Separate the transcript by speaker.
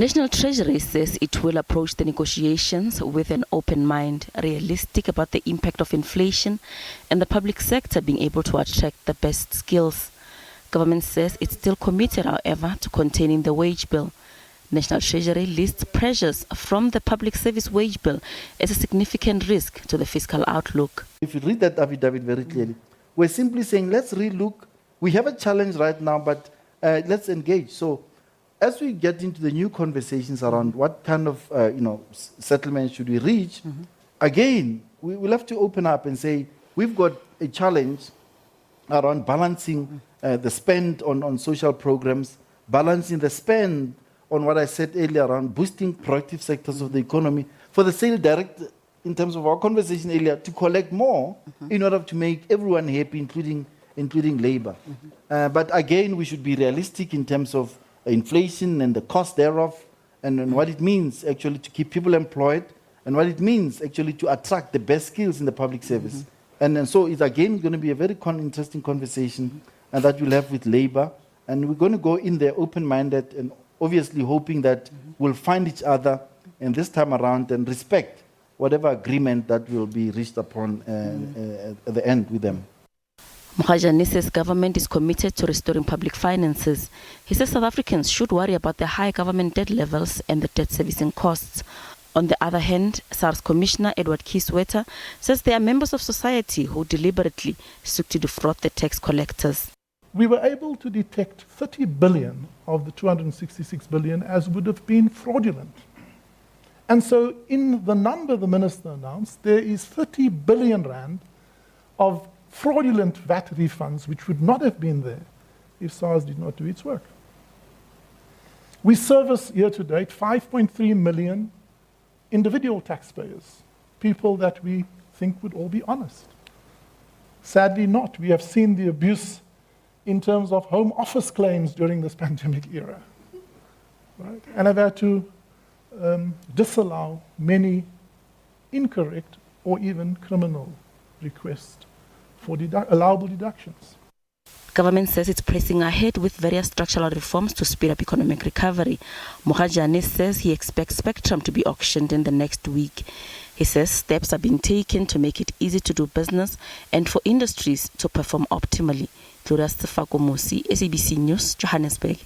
Speaker 1: National Treasury says it will approach the negotiations with an open mind, realistic about the impact of inflation and the public sector being able to attract the best skills. Government says it's still committed, however, to containing the wage bill. National Treasury lists pressures from the public service wage bill as a significant risk to the fiscal outlook.
Speaker 2: If you read that affidavit very clearly, we're simply saying, let's relook. We have a challenge right now, but let's engage. So as we get into the new conversations around what kind of settlement should we reach, again, we will have to open up and say, we've got a challenge around balancing the spend on social programs, balancing the spend on what I said earlier around boosting productive sectors of the economy, for the sale direct, in terms of our conversation earlier, to collect more in order to make everyone happy, including labor. But again, we should be realistic in terms of inflation and the cost thereof, and what it means actually to keep people employed, and what it means actually to attract the best skills in the public service. And so it's again going to be a very interesting conversation and that we'll have with labor. And we're going to go in there open-minded and obviously hoping that we'll find each other and this time around and respect whatever agreement that will be reached upon at the end with them.
Speaker 1: Mogajane says government is committed to restoring public finances. He says South Africans should worry about the high government debt levels and the debt servicing costs. On the other hand, SARS Commissioner Edward Kisweta says there are members of society who deliberately seek to defraud the tax collectors.
Speaker 3: We were able to detect 30 billion of the 266 billion as would have been fraudulent. And so in the number the minister announced, there is 30 billion rand of fraudulent VAT refunds which would not have been there if SARS did not do its work. We service year to date 5.3 million individual taxpayers, people that we think would all be honest. Sadly not. We have seen the abuse in terms of home office claims during this pandemic era. Right? And I've had to disallow many incorrect or even criminal requests for allowable deductions.
Speaker 1: Government says it's pressing ahead with various structural reforms to speed up economic recovery. Mogajane says he expects spectrum to be auctioned in the next week. He says steps are being taken to make it easy to do business and for industries to perform optimally. Gloria Stefakomosi, SABC News, Johannesburg.